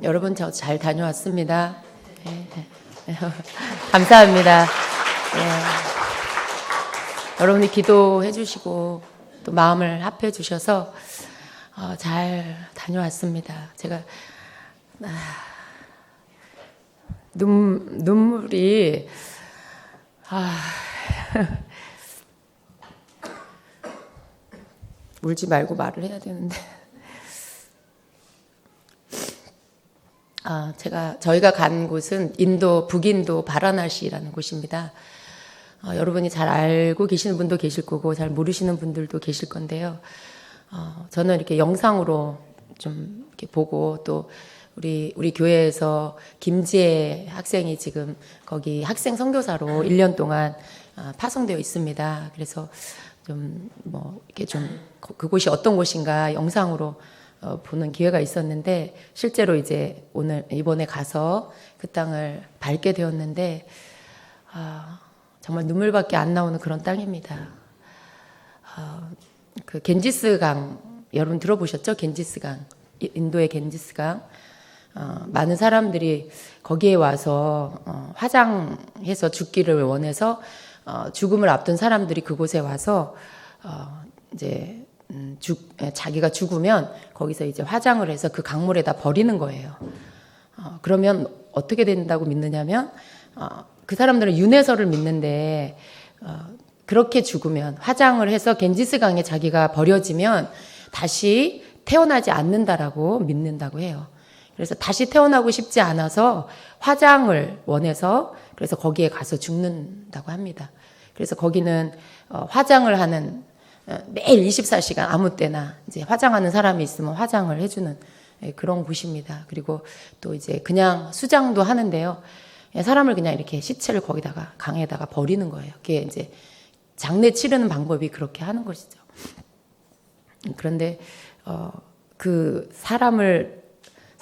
여러분 저 잘 다녀왔습니다. 네. 감사합니다. 네. 여러분이 기도해 주시고 또 마음을 합해 주셔서 잘 다녀왔습니다. 제가 눈물이 울지 말고 말을 해야 되는데 저희가 간 곳은 인도 북인도 바라나시라는 곳입니다. 여러분이 잘 알고 계시는 분도 계실 거고 잘 모르시는 분들도 계실 건데요. 저는 이렇게 영상으로 좀 이렇게 보고 또 우리 교회에서 김지혜 학생이 지금 거기 학생 선교사로 1년 동안 파송되어 있습니다. 그래서 좀 이렇게 좀 그곳이 어떤 곳인가 영상으로 보는 기회가 있었는데 실제로 이제 이번에 가서 그 땅을 밟게 되었는데 정말 눈물밖에 안 나오는 그런 땅입니다. 그 겐지스 강 여러분 들어보셨죠? 겐지스 강, 인도의 겐지스 강. 많은 사람들이 거기에 와서 화장해서 죽기를 원해서 죽음을 앞둔 사람들이 그곳에 와서 이제 자기가 죽으면 거기서 이제 화장을 해서 그 강물에다 버리는 거예요. 그러면 어떻게 된다고 믿느냐면 그 사람들은 윤회설을 믿는데 그렇게 죽으면 화장을 해서 겐지스 강에 자기가 버려지면 다시 태어나지 않는다라고 믿는다고 해요. 그래서 다시 태어나고 싶지 않아서 화장을 원해서 그래서 거기에 가서 죽는다고 합니다. 그래서 거기는 화장을 하는 매일 24시간 아무 때나 이제 화장하는 사람이 있으면 화장을 해주는 그런 곳입니다. 그리고 또 이제 그냥 수장도 하는데요. 사람을 그냥 이렇게 시체를 거기다가 강에다가 버리는 거예요. 그게 이제 장례 치르는 방법이 그렇게 하는 것이죠. 그런데 그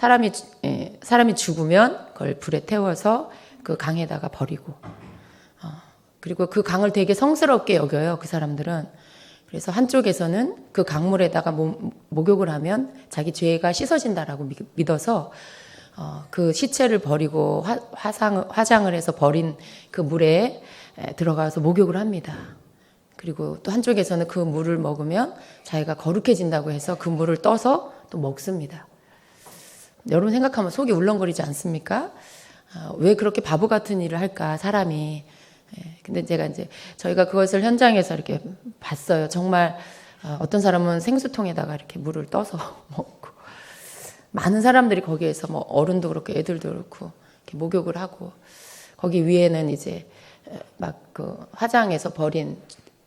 사람이 죽으면 그걸 불에 태워서 그 강에다가 버리고 그리고 그 강을 되게 성스럽게 여겨요. 그 사람들은. 그래서 한쪽에서는 그 강물에다가 목욕을 하면 자기 죄가 씻어진다라고 믿어서 그 시체를 버리고 화장을 해서 버린 그 물에 들어가서 목욕을 합니다. 그리고 또 한쪽에서는 그 물을 먹으면 자기가 거룩해진다고 해서 그 물을 떠서 또 먹습니다. 여러분 생각하면 속이 울렁거리지 않습니까? 왜 그렇게 바보 같은 일을 할까, 사람이. 근데 제가 이제 저희가 그것을 현장에서 이렇게 봤어요. 정말 어떤 사람은 생수통에다가 이렇게 물을 떠서 먹고 많은 사람들이 거기에서 뭐 어른도 그렇고 애들도 그렇고 이렇게 목욕을 하고 거기 위에는 이제 막 그 화장해서 버린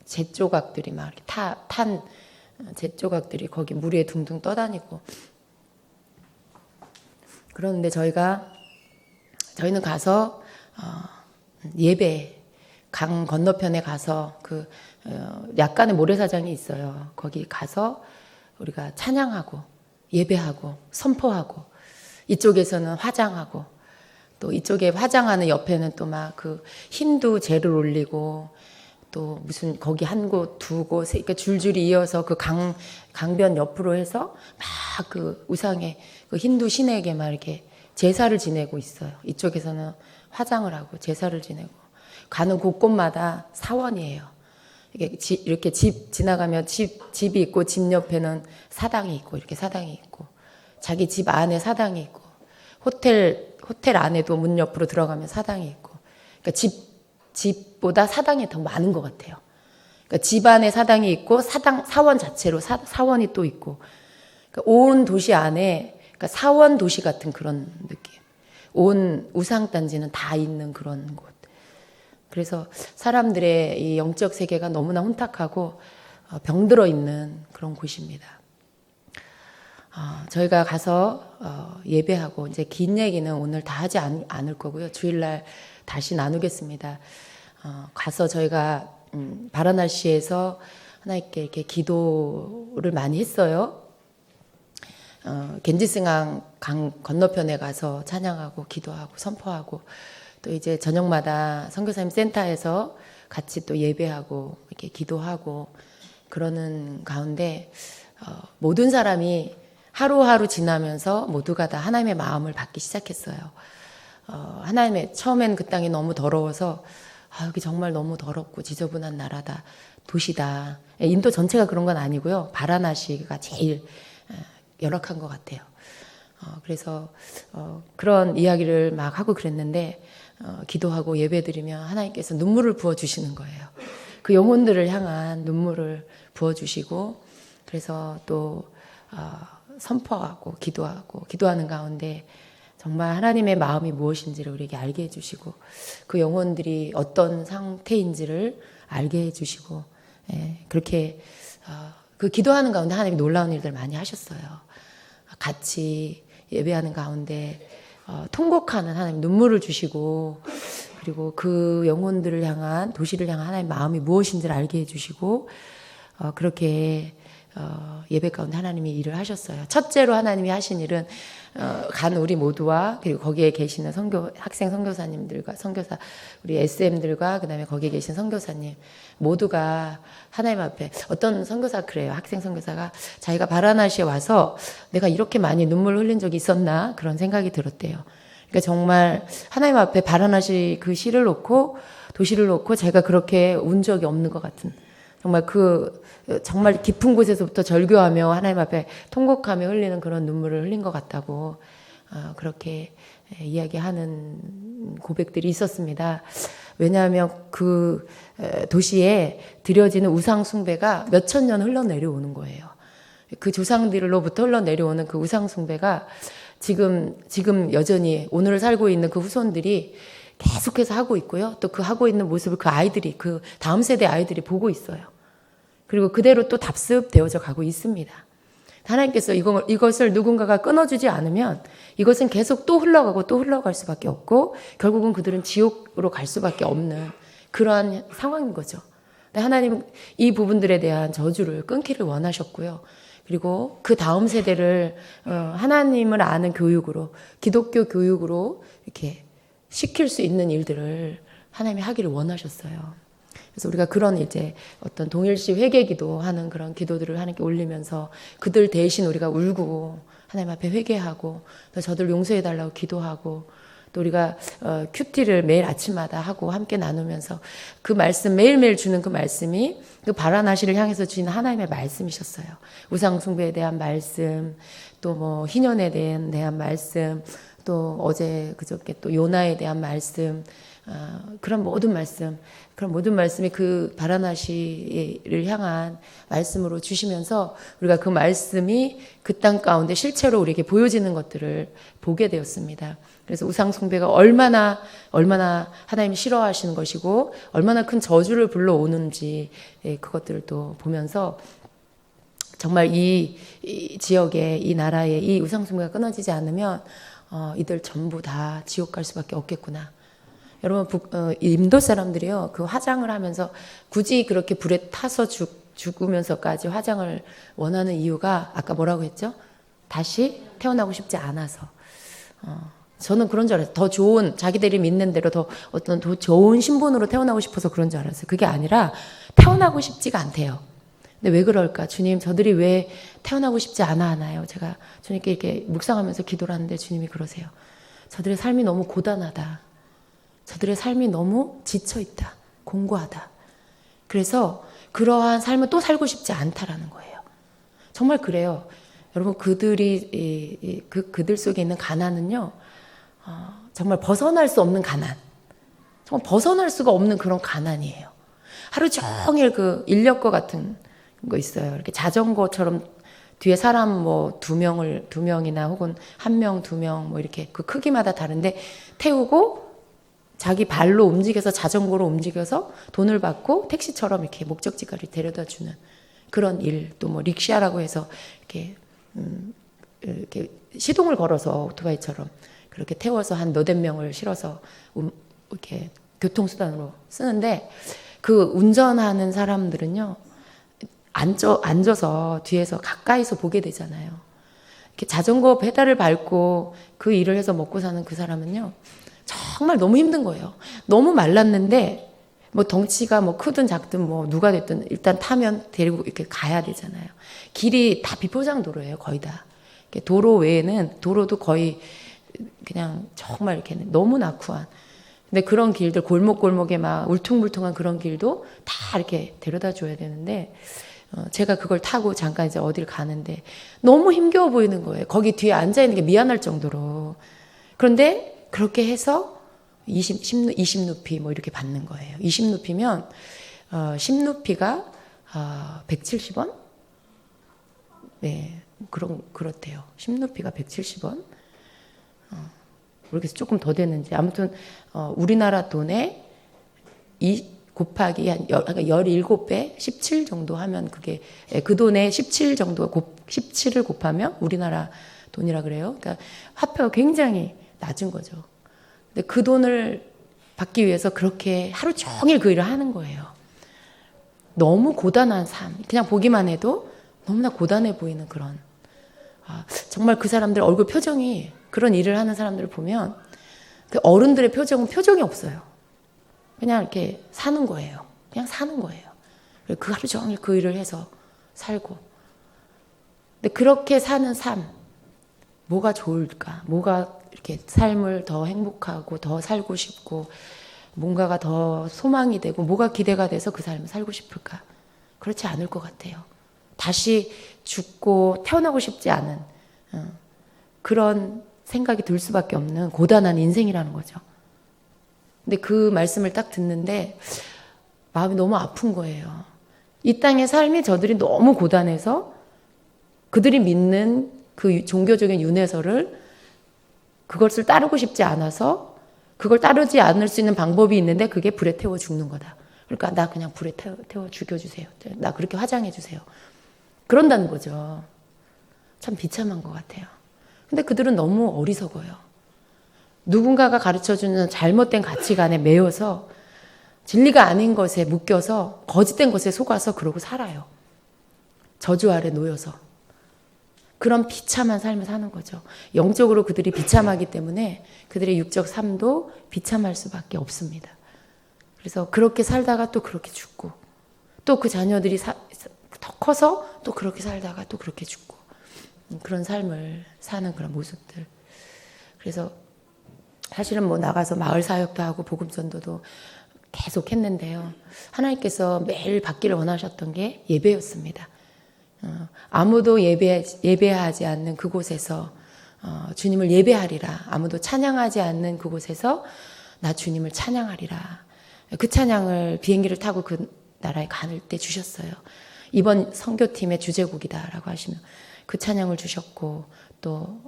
잿조각들이 막 이렇게 탄 잿조각들이 거기 물 위에 둥둥 떠다니고 그런데 저희는 가서 예배 강 건너편에 가서 그 약간의 모래사장이 있어요. 거기 가서 우리가 찬양하고 예배하고 선포하고 이쪽에서는 화장하고 또 이쪽에 화장하는 옆에는 또 막 그 힌두 제를 올리고 또 무슨 거기 한 곳 두 곳 그러니까 줄줄이 이어서 그 강변 옆으로 해서 막 그 우상의 그 힌두 신에게 막 이렇게 제사를 지내고 있어요. 이쪽에서는 화장을 하고 제사를 지내고 가는 곳곳마다 사원이에요. 이렇게 집 지나가면 집이 있고 집 옆에는 사당이 있고 이렇게 사당이 있고 자기 집 안에 사당이 있고 호텔 안에도 문 옆으로 들어가면 사당이 있고 그러니까 집보다 사당이 더 많은 것 같아요. 그러니까 집 안에 사당이 있고 사원 자체로 사원이 또 있고 그러니까 온 도시 안에 그러니까 사원 도시 같은 그런 느낌. 온 우상단지는 다 있는 그런 곳. 그래서 사람들의 이 영적 세계가 너무나 혼탁하고 병들어 있는 그런 곳입니다. 저희가 가서 예배하고 이제 긴 얘기는 오늘 다 하지 않을 거고요. 주일날 다시 나누겠습니다. 가서 저희가 바라나시에서 하나님께 이렇게 기도를 많이 했어요. 겐지스강 강 건너편에 가서 찬양하고 기도하고 선포하고 또 이제 저녁마다 선교사님 센터에서 같이 또 예배하고 이렇게 기도하고 그러는 가운데 모든 사람이 하루하루 지나면서 모두가 다 하나님의 마음을 받기 시작했어요. 하나님의 처음엔 그 땅이 너무 더러워서 여기 정말 너무 더럽고 지저분한 나라다, 도시다. 인도 전체가 그런 건 아니고요. 바라나시가 제일 열악한 것 같아요. 그래서 그런 이야기를 막 하고 그랬는데 기도하고 예배드리면 하나님께서 눈물을 부어주시는 거예요. 그 영혼들을 향한 눈물을 부어주시고, 그래서 또 선포하고 기도하는 가운데 정말 하나님의 마음이 무엇인지를 우리에게 알게 해주시고, 그 영혼들이 어떤 상태인지를 알게 해주시고, 그렇게 그 기도하는 가운데 하나님이 놀라운 일들 많이 하셨어요. 같이 예배하는 가운데 통곡하는 하나님 눈물을 주시고, 그리고 그 영혼들을 향한, 도시를 향한 하나님의 마음이 무엇인지를 알게 해주시고, 그렇게 예배 가운데 하나님이 일을 하셨어요. 첫째로 하나님이 하신 일은 간 우리 모두와, 그리고 거기에 계시는 학생 선교사님들과 선교사 우리 SM들과 그다음에 거기에 계신 선교사님 모두가 하나님 앞에, 어떤 선교사 그래요. 학생 선교사가 자기가 바라나시에 와서 내가 이렇게 많이 눈물 흘린 적이 있었나 그런 생각이 들었대요. 그러니까 정말 하나님 앞에 바라나시 그 시를 놓고 도시를 놓고 제가 그렇게 운 적이 없는 것 같은, 정말 깊은 곳에서부터 절규하며 하나님 앞에 통곡하며 흘리는 그런 눈물을 흘린 것 같다고 그렇게 이야기하는 고백들이 있었습니다. 왜냐하면 그 도시에 드려지는 우상 숭배가 몇천 년 흘러내려오는 거예요. 그 조상들로부터 흘러내려오는 그 우상 숭배가 지금 여전히 오늘을 살고 있는 그 후손들이 계속해서 하고 있고요. 또 그 하고 있는 모습을 그 아이들이, 그 다음 세대 아이들이 보고 있어요. 그리고 그대로 또 답습되어져 가고 있습니다. 하나님께서 이것을 누군가가 끊어주지 않으면 이것은 계속 또 흘러가고 또 흘러갈 수밖에 없고, 결국은 그들은 지옥으로 갈 수밖에 없는 그러한 상황인 거죠. 하나님은 이 부분들에 대한 저주를 끊기를 원하셨고요. 그리고 그 다음 세대를 하나님을 아는 교육으로, 기독교 교육으로 이렇게 시킬 수 있는 일들을 하나님이 하기를 원하셨어요. 그래서 우리가 그런 이제 어떤 동일시 회개기도 하는 그런 기도들을 하나님께 올리면서 그들 대신 우리가 울고 하나님 앞에 회개하고, 또 저들 용서해달라고 기도하고, 또 우리가 큐티를 매일 아침마다 하고 함께 나누면서 그 말씀, 매일매일 주는 그 말씀이 그 바라나시를 향해서 주신 하나님의 말씀이셨어요. 우상 숭배에 대한 말씀, 또 뭐 희년에 대한 말씀, 또 어제 그저께 또 요나에 대한 말씀, 그런 모든 말씀이 그 바라나시를 향한 말씀으로 주시면서 우리가 그 말씀이 그 땅 가운데 실체로 우리에게 보여지는 것들을 보게 되었습니다. 그래서 우상 숭배가 얼마나 하나님이 싫어하시는 것이고 얼마나 큰 저주를 불러오는지, 그것들을 또 보면서 정말 이 지역에, 이 나라에 이 우상 숭배가 끊어지지 않으면 이들 전부 다 지옥 갈 수밖에 없겠구나. 여러분, 인도 사람들이요, 그 화장을 하면서 굳이 그렇게 불에 타서 죽으면서까지 화장을 원하는 이유가 아까 뭐라고 했죠? 다시 태어나고 싶지 않아서. 저는 그런 줄 알았어요. 더 좋은, 자기들이 믿는 대로 더 좋은 신분으로 태어나고 싶어서 그런 줄 알았어요. 그게 아니라 태어나고 싶지가 않대요. 근데 왜 그럴까? 주님, 저들이 왜 태어나고 싶지 않아 하나요? 제가 주님께 이렇게 묵상하면서 기도를 하는데 주님이 그러세요. 저들의 삶이 너무 고단하다. 저들의 삶이 너무 지쳐있다. 공고하다. 그래서 그러한 삶을 또 살고 싶지 않다라는 거예요. 정말 그래요. 여러분, 그들 속에 있는 가난은요, 정말 벗어날 수 없는 가난. 정말 벗어날 수가 없는 그런 가난이에요. 하루 종일 그 인력거 같은 거 있어요. 이렇게 자전거처럼 뒤에 사람 뭐 두 명이나 혹은 한 명, 두 명 뭐 이렇게 그 크기마다 다른데 태우고 자기 발로 움직여서, 자전거로 움직여서 돈을 받고 택시처럼 이렇게 목적지까지 데려다 주는 그런 일, 또 뭐 릭샤라고 해서 이렇게 시동을 걸어서 오토바이처럼 그렇게 태워서 한 너댓 명을 실어서 이렇게 교통수단으로 쓰는데, 그 운전하는 사람들은요, 앉아서 뒤에서 가까이서 보게 되잖아요. 이렇게 자전거 페달을 밟고 그 일을 해서 먹고 사는 그 사람은요, 정말 너무 힘든 거예요. 너무 말랐는데, 뭐 덩치가 뭐 크든 작든 뭐 누가 됐든 일단 타면 데리고 이렇게 가야 되잖아요. 길이 다 비포장 도로예요, 거의 다. 도로 외에는 도로도 거의 그냥 정말 이렇게 너무 낙후한. 근데 그런 길들 골목골목에 막 울퉁불퉁한 그런 길도 다 이렇게 데려다 줘야 되는데 제가 그걸 타고 잠깐 이제 어딜 가는데 너무 힘겨워 보이는 거예요. 거기 뒤에 앉아 있는 게 미안할 정도로. 그런데 그렇게 해서 20 루피 뭐 이렇게 받는 거예요. 20 루피면 10 루피가 170원? 네, 그렇대요. 10 루피가 170원. 모르겠어요. 조금 더 되는지. 아무튼 우리나라 돈에 곱하기 한 17배, 17 정도 하면 그게 그 돈에 17 정도 17을 곱하면 우리나라 돈이라 그래요. 그러니까 화폐가 굉장히 낮은 거죠. 근데 그 돈을 받기 위해서 그렇게 하루 종일 그 일을 하는 거예요. 너무 고단한 삶. 그냥 보기만 해도 너무나 고단해 보이는 그런. 정말 그 사람들 얼굴 표정이 그런 일을 하는 사람들을 보면 그 어른들의 표정은 표정이 없어요. 그냥 이렇게 사는 거예요. 그냥 사는 거예요. 그 하루 종일 그 일을 해서 살고. 근데 그렇게 사는 삶, 뭐가 좋을까? 뭐가 이렇게 삶을 더 행복하고 더 살고 싶고 뭔가가 더 소망이 되고 뭐가 기대가 돼서 그 삶을 살고 싶을까? 그렇지 않을 것 같아요. 다시 죽고 태어나고 싶지 않은 그런 생각이 들 수밖에 없는 고단한 인생이라는 거죠. 근데 그 말씀을 딱 듣는데 마음이 너무 아픈 거예요. 이 땅의 삶이 저들이 너무 고단해서 그들이 믿는 그 종교적인 윤회설을 그것을 따르고 싶지 않아서 그걸 따르지 않을 수 있는 방법이 있는데 그게 불에 태워 죽는 거다. 그러니까 나 그냥 불에 태워 죽여주세요. 나 그렇게 화장해주세요. 그런다는 거죠. 참 비참한 것 같아요. 근데 그들은 너무 어리석어요. 누군가가 가르쳐주는 잘못된 가치관에 매여서 진리가 아닌 것에 묶여서 거짓된 것에 속아서 그러고 살아요. 저주 아래 놓여서. 그런 비참한 삶을 사는 거죠. 영적으로 그들이 비참하기 때문에 그들의 육적 삶도 비참할 수밖에 없습니다. 그래서 그렇게 살다가 또 그렇게 죽고 또 그 자녀들이 더 커서 또 그렇게 살다가 또 그렇게 죽고 그런 삶을 사는 그런 모습들. 그래서 사실은 뭐 나가서 마을 사역도 하고 복음 전도도 계속 했는데요. 하나님께서 매일 받기를 원하셨던 게 예배였습니다. 아무도 예배하지 않는 그곳에서 주님을 예배하리라. 아무도 찬양하지 않는 그곳에서 나 주님을 찬양하리라. 그 찬양을 비행기를 타고 그 나라에 가는 때 주셨어요. 이번 선교팀의 주제곡이다라고 하시면 그 찬양을 주셨고 또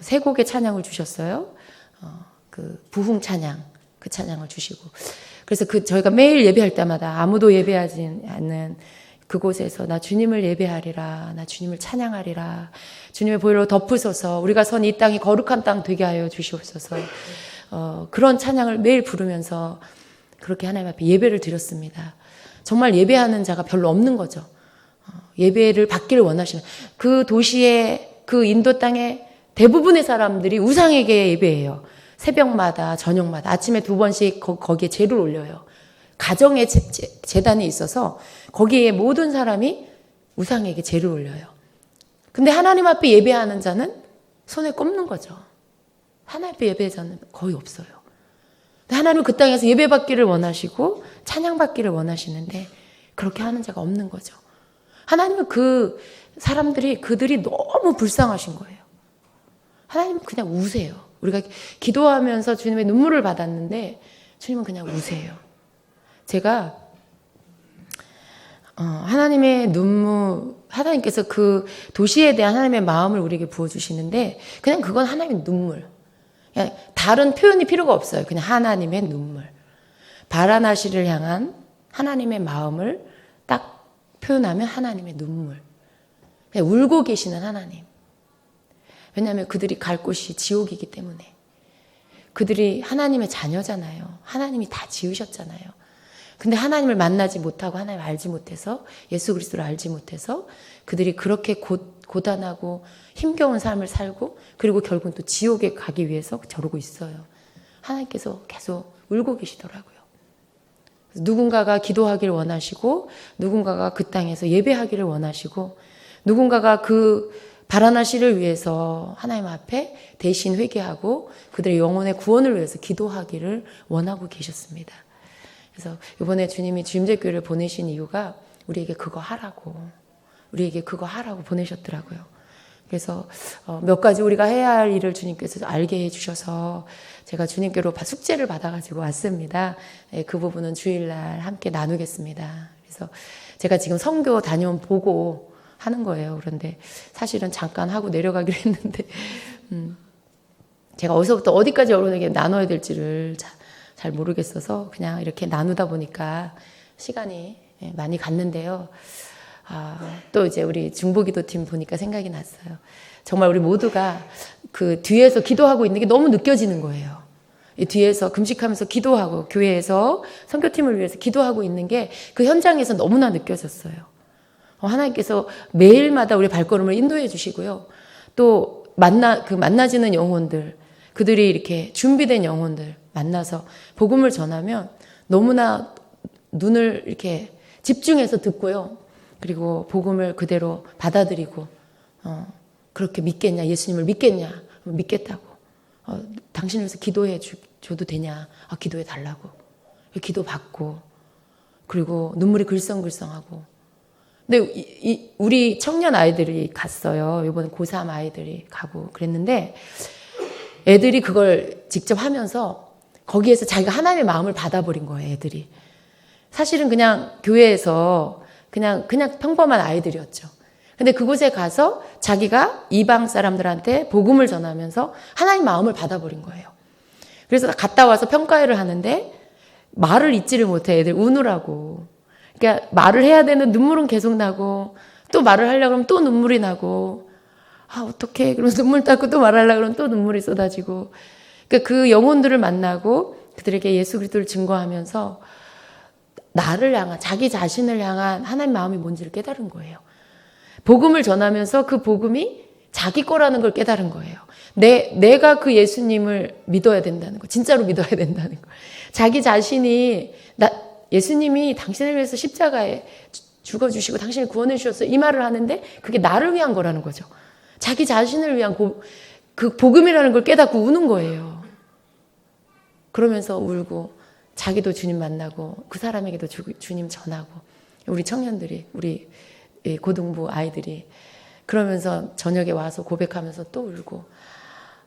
세 곡의 찬양을 주셨어요. 그 부흥 찬양 그 찬양을 주시고 그래서 저희가 매일 예배할 때마다 아무도 예배하지 않는 그곳에서 나 주님을 예배하리라. 나 주님을 찬양하리라. 주님의 보혈로 덮으소서. 우리가 선 이 땅이 거룩한 땅 되게 하여 주시옵소서. 그런 찬양을 매일 부르면서 그렇게 하나님 앞에 예배를 드렸습니다. 정말 예배하는 자가 별로 없는 거죠. 예배를 받기를 원하시는 그 도시의 그 인도 땅의 대부분의 사람들이 우상에게 예배해요. 새벽마다 저녁마다 아침에 2번씩 거기에 제를 올려요. 가정의 제단이 있어서 거기에 모든 사람이 우상에게 제를 올려요. 근데 하나님 앞에 예배하는 자는 손에 꼽는 거죠. 하나님 앞에 예배하는 자는 거의 없어요. 근데 하나님은 그 땅에서 예배받기를 원하시고 찬양받기를 원하시는데 그렇게 하는 자가 없는 거죠. 하나님은 그 사람들이 그들이 너무 불쌍하신 거예요. 하나님은 그냥 우세요. 우리가 기도하면서 주님의 눈물을 받았는데 주님은 그냥 우세요. 제가 하나님의 눈물, 하나님께서 그 도시에 대한 하나님의 마음을 우리에게 부어주시는데 그냥 그건 하나님의 눈물. 그냥 다른 표현이 필요가 없어요. 그냥 하나님의 눈물. 바라나시를 향한 하나님의 마음을 딱 표현하면 하나님의 눈물. 그냥 울고 계시는 하나님. 왜냐하면 그들이 갈 곳이 지옥이기 때문에. 그들이 하나님의 자녀잖아요. 하나님이 다 지으셨잖아요. 근데 하나님을 만나지 못하고 하나님을 알지 못해서 예수 그리스도를 알지 못해서 그들이 그렇게 고단하고 힘겨운 삶을 살고 그리고 결국은 또 지옥에 가기 위해서 저러고 있어요. 하나님께서 계속 울고 계시더라고요. 누군가가 기도하기를 원하시고 누군가가 그 땅에서 예배하기를 원하시고 누군가가 그 바라나 씨를 위해서 하나님 앞에 대신 회개하고 그들의 영혼의 구원을 위해서 기도하기를 원하고 계셨습니다. 그래서 이번에 주님이 주임제교회를 보내신 이유가 우리에게 그거 하라고 보내셨더라고요. 그래서 몇 가지 우리가 해야 할 일을 주님께서 알게 해주셔서 제가 주님께로 숙제를 받아가지고 왔습니다. 그 부분은 주일날 함께 나누겠습니다. 그래서 제가 지금 선교 다녀온 보고 하는 거예요. 그런데 사실은 잠깐 하고 내려가기로 했는데 제가 어디서부터 어디까지 여러분에게 나눠야 될지를 잘 모르겠어서 그냥 이렇게 나누다 보니까 시간이 많이 갔는데요. 또 이제 우리 중보기도팀 보니까 생각이 났어요. 정말 우리 모두가 그 뒤에서 기도하고 있는 게 너무 느껴지는 거예요. 이 뒤에서 금식하면서 기도하고 교회에서 선교팀을 위해서 기도하고 있는 게 그 현장에서 너무나 느껴졌어요. 하나님께서 매일마다 우리 발걸음을 인도해 주시고요. 또 만나지는 영혼들, 그들이 이렇게 준비된 영혼들 만나서 복음을 전하면 너무나 눈을 이렇게 집중해서 듣고요. 그리고 복음을 그대로 받아들이고 그렇게 믿겠냐, 예수님을 믿겠냐, 믿겠다고. 당신을 위해서 기도해 줘도 되냐, 기도해 달라고. 기도 받고 그리고 눈물이 글썽글썽하고. 근데 우리 청년 아이들이 갔어요. 이번에 고3 아이들이 가고 그랬는데 애들이 그걸 직접 하면서 거기에서 자기가 하나님의 마음을 받아버린 거예요. 애들이. 사실은 그냥 교회에서 그냥 평범한 아이들이었죠. 근데 그곳에 가서 자기가 이방 사람들한테 복음을 전하면서 하나님 마음을 받아버린 거예요. 그래서 갔다 와서 평가회를 하는데 말을 잇지를 못해. 애들 우느라고. 그러니까 말을 해야 되는 눈물은 계속 나고 또 말을 하려고 그러면 또 눈물이 나고 어떡해. 그러면서 눈물 닦고 또 말하려고 그러면 또 눈물이 쏟아지고. 그러니까 그 영혼들을 만나고 그들에게 예수 그리스도를 증거하면서 나를 향한, 자기 자신을 향한 하나님 마음이 뭔지를 깨달은 거예요. 복음을 전하면서 그 복음이 자기 거라는 걸 깨달은 거예요. 내가 그 예수님을 믿어야 된다는 거, 진짜로 믿어야 된다는 거. 자기 자신이 예수님이 당신을 위해서 십자가에 죽어주시고 당신을 구원해 주셨어요. 이 말을 하는데 그게 나를 위한 거라는 거죠. 자기 자신을 위한 그 복음이라는 걸 깨닫고 우는 거예요. 그러면서 울고 자기도 주님 만나고 그 사람에게도 주님 전하고 우리 청년들이 우리 고등부 아이들이 그러면서 저녁에 와서 고백하면서 또 울고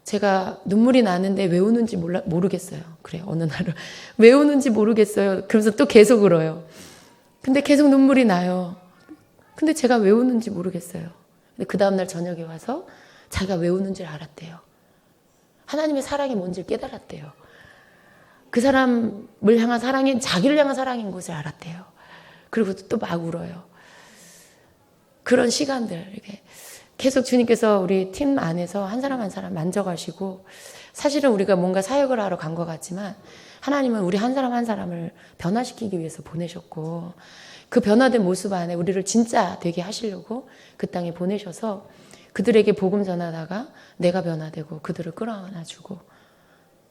제가 눈물이 나는데 왜 우는지 모르겠어요. 그래 어느 날은 왜 우는지 모르겠어요. 그러면서 또 계속 울어요. 근데 계속 눈물이 나요. 근데 제가 왜 우는지 모르겠어요. 근데 그 다음날 저녁에 와서 자기가 왜 우는지를 알았대요. 하나님의 사랑이 뭔지를 깨달았대요. 그 사람을 향한 사랑이 자기를 향한 사랑인 것을 알았대요. 그리고 또 막 울어요. 그런 시간들 이렇게 계속 주님께서 우리 팀 안에서 한 사람 한 사람 만져가시고 사실은 우리가 뭔가 사역을 하러 간 것 같지만 하나님은 우리 한 사람 한 사람을 변화시키기 위해서 보내셨고 그 변화된 모습 안에 우리를 진짜 되게 하시려고 그 땅에 보내셔서 그들에게 복음 전하다가 내가 변화되고 그들을 끌어안아주고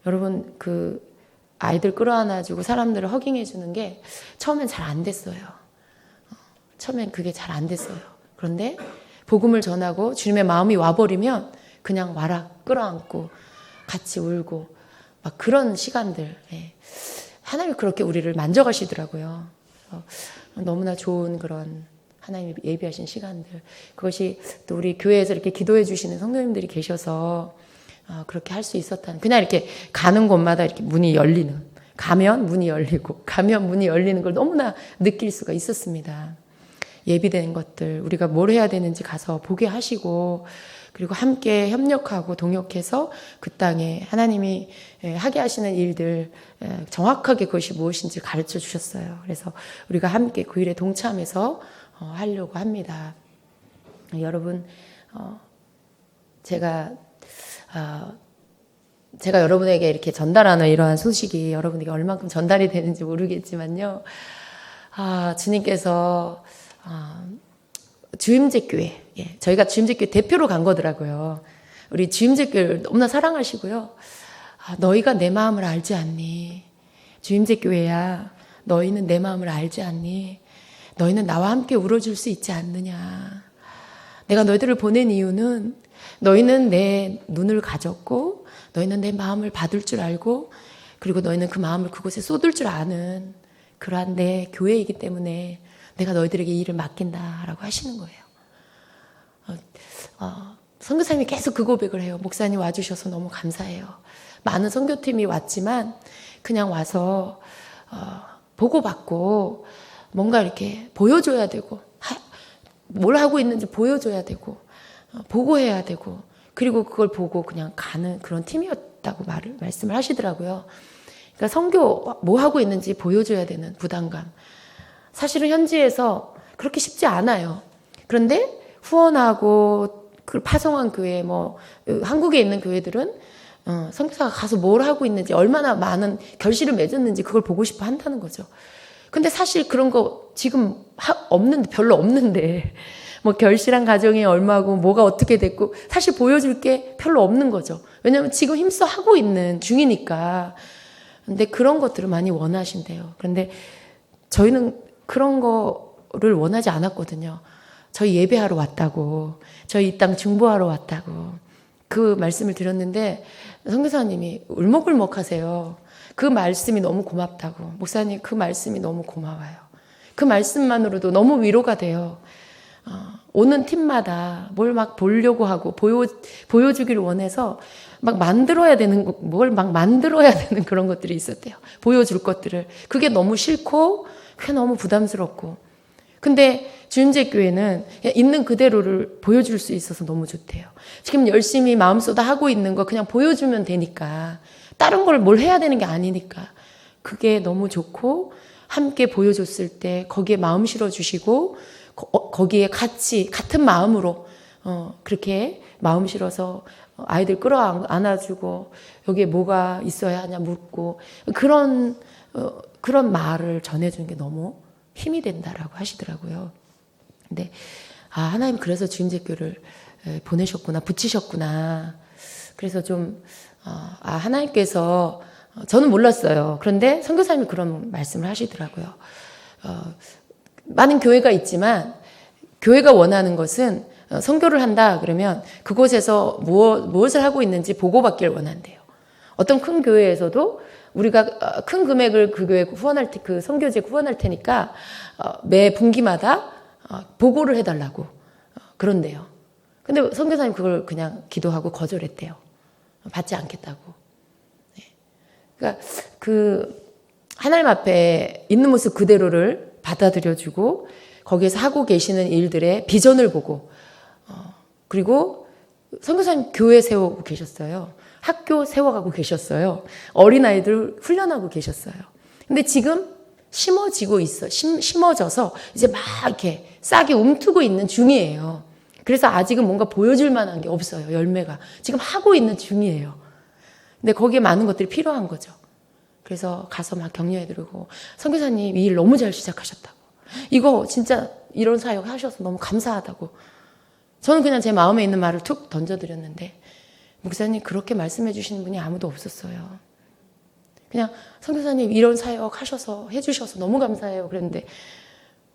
여러분 그 아이들 끌어안아주고 사람들을 허깅해주는 게 처음엔 잘 안 됐어요. 처음엔 그게 잘 안 됐어요. 그런데 복음을 전하고 주님의 마음이 와버리면 그냥 와라 끌어안고 같이 울고 막 그런 시간들 하나님이 그렇게 우리를 만져가시더라고요. 너무나 좋은 그런 하나님이 예비하신 시간들 그것이 또 우리 교회에서 이렇게 기도해 주시는 성도님들이 계셔서 그렇게 할 수 있었다는 그냥 이렇게 가는 곳마다 이렇게 문이 열리는 가면 문이 열리고 가면 문이 열리는 걸 너무나 느낄 수가 있었습니다. 예비된 것들 우리가 뭘 해야 되는지 가서 보게 하시고 그리고 함께 협력하고 동역해서 그 땅에 하나님이 하게 하시는 일들 정확하게 그것이 무엇인지 가르쳐 주셨어요. 그래서 우리가 함께 그 일에 동참해서 하려고 합니다. 여러분 제가 여러분에게 이렇게 전달하는 이러한 소식이 여러분에게 얼만큼 전달이 되는지 모르겠지만요. 주님께서 주임제교회 저희가 주임제교회 대표로 간 거더라고요. 우리 주임제교회를 너무나 사랑하시고요. 너희가 내 마음을 알지 않니? 주임제교회야 너희는 내 마음을 알지 않니? 너희는 나와 함께 울어줄 수 있지 않느냐? 내가 너희들을 보낸 이유는 너희는 내 눈을 가졌고 너희는 내 마음을 받을 줄 알고 그리고 너희는 그 마음을 그곳에 쏟을 줄 아는 그러한 내 교회이기 때문에 내가 너희들에게 이 일을 맡긴다라고 하시는 거예요. 선교사님이 계속 그 고백을 해요. 목사님 와주셔서 너무 감사해요. 많은 선교팀이 왔지만 그냥 와서 보고받고 뭔가 이렇게 보여줘야 되고 뭘 하고 있는지 보여줘야 되고 보고해야 되고 그리고 그걸 보고 그냥 가는 그런 팀이었다고 말씀을 하시더라고요. 그러니까 선교 뭐 하고 있는지 보여줘야 되는 부담감. 사실은 현지에서 그렇게 쉽지 않아요. 그런데 후원하고 그 파송한 교회 한국에 있는 교회들은 선교사가 가서 뭘 하고 있는지 얼마나 많은 결실을 맺었는지 그걸 보고 싶어 한다는 거죠. 근데 사실 그런 거 지금 별로 없는데 결실한 가정이 얼마고 뭐가 어떻게 됐고 사실 보여줄 게 별로 없는 거죠. 왜냐하면 지금 힘써 하고 있는 중이니까. 근데 그런 것들을 많이 원하신대요. 그런데 저희는 그런 거를 원하지 않았거든요. 저희 예배하러 왔다고, 저희 이 땅 중보하러 왔다고 그 말씀을 드렸는데 선교사님이 울먹울먹 하세요. 그 말씀이 너무 고맙다고. 목사님 그 말씀이 너무 고마워요. 그 말씀만으로도 너무 위로가 돼요. 오는 팀마다 뭘 막 보려고 하고 보여주기를 원해서 막 만들어야 되는 그런 것들이 있었대요. 보여줄 것들을. 그게 너무 싫고 그게 너무 부담스럽고. 근데 주임제 교회는 있는 그대로를 보여줄 수 있어서 너무 좋대요. 지금 열심히 마음 쏟아 하고 있는 거 그냥 보여주면 되니까 다른 걸 뭘 해야 되는 게 아니니까 그게 너무 좋고 함께 보여줬을 때 거기에 마음 실어 주시고 거기에 같은 마음으로 그렇게 마음 실어서 아이들 끌어안아주고 여기에 뭐가 있어야 하냐 묻고 그런 말을 전해주는 게 너무 힘이 된다라고 하시더라고요. 근데 하나님 그래서 주임제교를 보내셨구나, 붙이셨구나. 그래서 좀 하나님께서 저는 몰랐어요. 그런데 선교사님이 그런 말씀을 하시더라고요. 많은 교회가 있지만 교회가 원하는 것은 선교를 한다 그러면 그곳에서 무엇을 하고 있는지 보고받기를 원한대요. 어떤 큰 교회에서도 우리가 큰 금액을 그 교회에 후원할 때, 그 선교지에 후원할 테니까 매 분기마다 보고를 해달라고 그런대요. 근데 선교사님 그걸 그냥 기도하고 거절했대요. 받지 않겠다고. 네. 그러니까 하나님 앞에 있는 모습 그대로를 받아들여주고 거기에서 하고 계시는 일들의 비전을 보고 그리고 선교사님 교회 세우고 계셨어요. 학교 세워가고 계셨어요. 어린아이들 훈련하고 계셨어요. 근데 지금 심어져서 이제 막 이렇게 싹이 움트고 있는 중이에요. 그래서 아직은 뭔가 보여줄 만한 게 없어요. 열매가. 지금 하고 있는 중이에요. 근데 거기에 많은 것들이 필요한 거죠. 그래서 가서 막 격려해드리고 선교사님 이 일 너무 잘 시작하셨다고. 이거 진짜 이런 사역 하셔서 너무 감사하다고. 저는 그냥 제 마음에 있는 말을 툭 던져드렸는데 목사님 그렇게 말씀해 주시는 분이 아무도 없었어요. 그냥 선교사님 이런 사역 해주셔서 너무 감사해요. 그랬는데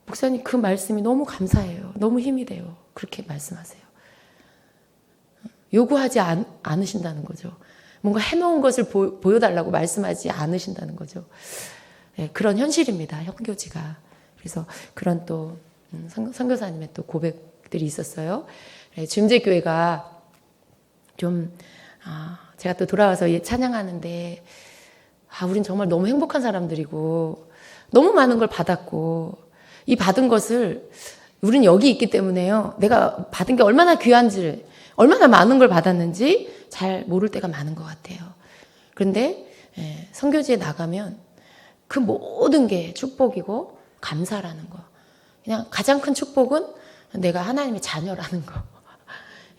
목사님 그 말씀이 너무 감사해요. 너무 힘이 돼요. 그렇게 말씀하세요. 요구하지 않으신다는 거죠. 뭔가 해놓은 것을 보여달라고 말씀하지 않으신다는 거죠. 네, 그런 현실입니다. 현교지가. 그래서 그런 또 선교사님의 또 고백들이 있었어요. 네, 주임제교회가 좀 제가 또 돌아와서 찬양하는데 우린 정말 너무 행복한 사람들이고 너무 많은 걸 받았고 이 받은 것을 우린 여기 있기 때문에요. 내가 받은 게 얼마나 귀한지 얼마나 많은 걸 받았는지 잘 모를 때가 많은 것 같아요. 그런데 선교지에 나가면 그 모든 게 축복이고 감사라는 거. 그냥 가장 큰 축복은 내가 하나님의 자녀라는 거.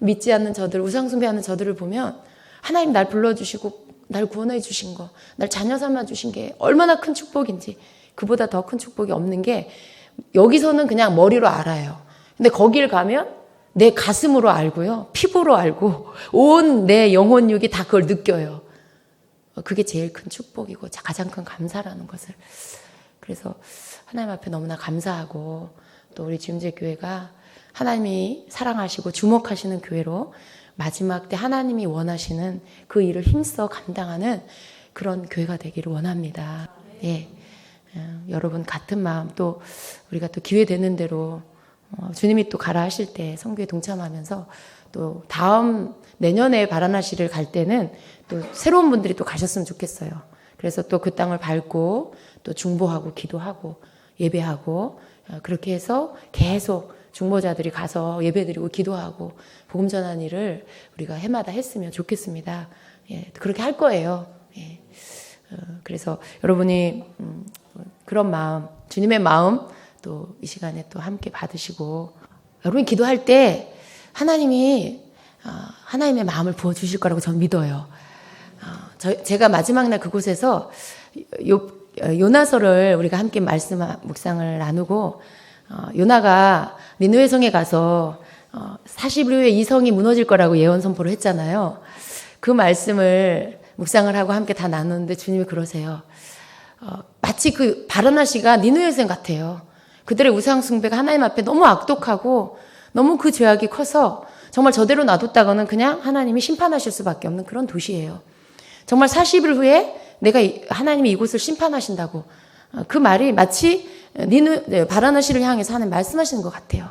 믿지 않는 저들, 우상숭배하는 저들을 보면 하나님 날 불러주시고 날 구원해 주신 거, 날 자녀 삼아 주신 게 얼마나 큰 축복인지 그보다 더 큰 축복이 없는 게 여기서는 그냥 머리로 알아요. 근데 거길 가면 내 가슴으로 알고요. 피부로 알고 온 내 영혼육이 다 그걸 느껴요. 그게 제일 큰 축복이고 가장 큰 감사라는 것을. 그래서 하나님 앞에 너무나 감사하고 또 우리 주임제교회가 하나님이 사랑하시고 주목하시는 교회로 마지막 때 하나님이 원하시는 그 일을 힘써 감당하는 그런 교회가 되기를 원합니다. 예. 여러분 같은 마음 또 우리가 또 기회 되는 대로 주님이 또 가라 하실 때 선교에 동참하면서 또 다음 내년에 바라나시를 갈 때는 또 새로운 분들이 또 가셨으면 좋겠어요. 그래서 또 그 땅을 밟고 또 중보하고 기도하고 예배하고 그렇게 해서 계속 중보자들이 가서 예배드리고 기도하고 복음 전하는 일을 우리가 해마다 했으면 좋겠습니다. 예, 그렇게 할 거예요. 예. 그래서 여러분이 그런 마음, 주님의 마음 또 이 시간에 또 함께 받으시고 여러분이 기도할 때 하나님이 하나님의 마음을 부어주실 거라고 저는 믿어요. 제가 마지막 날 그곳에서 요나서를 우리가 함께 묵상을 나누고 요나가 니느웨 성에 가서 40일 후에 이 성이 무너질 거라고 예언 선포를 했잖아요. 그 말씀을 묵상을 하고 함께 다 나누는데 주님이 그러세요. 마치 그 바라나시가 니느웨 성 같아요. 그들의 우상 숭배가 하나님 앞에 너무 악독하고 너무 그 죄악이 커서 정말 저대로 놔뒀다가는 그냥 하나님이 심판하실 수밖에 없는 그런 도시예요. 정말 40일 후에 하나님이 이곳을 심판하신다고 그 말이 마치 바라나시를 향해서 하나님 말씀하시는 것 같아요.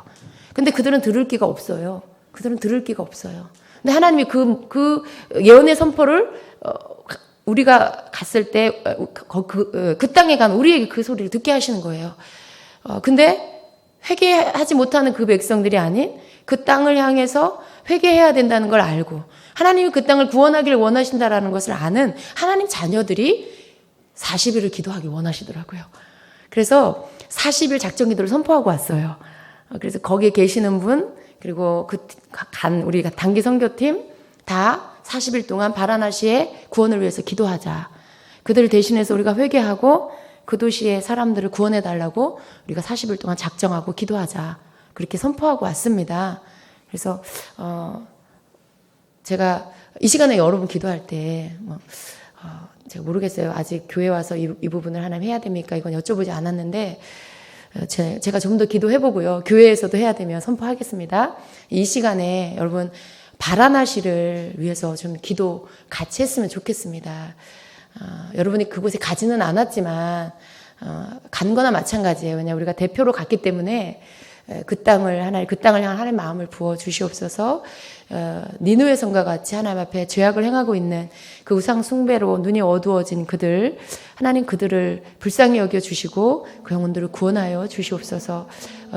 근데 그들은 들을 기가 없어요. 근데 하나님이 그 예언의 선포를 우리가 갔을 때 그 땅에 간 우리에게 그 소리를 듣게 하시는 거예요. 근데 회개하지 못하는 그 백성들이 아닌 그 땅을 향해서 회개해야 된다는 걸 알고 하나님이 그 땅을 구원하기를 원하신다라는 것을 아는 하나님 자녀들이 40일을 기도하기 원하시더라고요. 그래서 40일 작정 기도를 선포하고 왔어요. 그래서 거기에 계시는 분 그리고 우리 단기 선교팀 다 40일 동안 바라나시의 구원을 위해서 기도하자. 그들을 대신해서 우리가 회개하고 그 도시의 사람들을 구원해 달라고 우리가 40일 동안 작정하고 기도하자. 그렇게 선포하고 왔습니다. 그래서 제가 이 시간에 여러분 기도할 때 제가 모르겠어요. 아직 교회 와서 이 부분을 하나님 해야 됩니까? 이건 여쭤보지 않았는데 제가 좀 더 기도해보고요. 교회에서도 해야 되면 선포하겠습니다. 이 시간에 여러분 바라나시를 위해서 좀 기도 같이 했으면 좋겠습니다. 여러분이 그곳에 가지는 않았지만 간 거나 마찬가지예요. 왜냐하면 우리가 대표로 갔기 때문에 그 땅을 향한 하나님의 마음을 부어 주시옵소서. 니느웨 성과 같이 하나님 앞에 죄악을 행하고 있는 그 우상 숭배로 눈이 어두워진 하나님 그들을 불쌍히 여겨 주시고 그 영혼들을 구원하여 주시옵소서.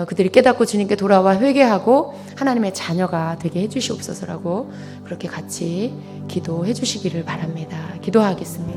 그들이 깨닫고 주님께 돌아와 회개하고 하나님의 자녀가 되게 해 주시옵소서라고 그렇게 같이 기도해 주시기를 바랍니다. 기도하겠습니다.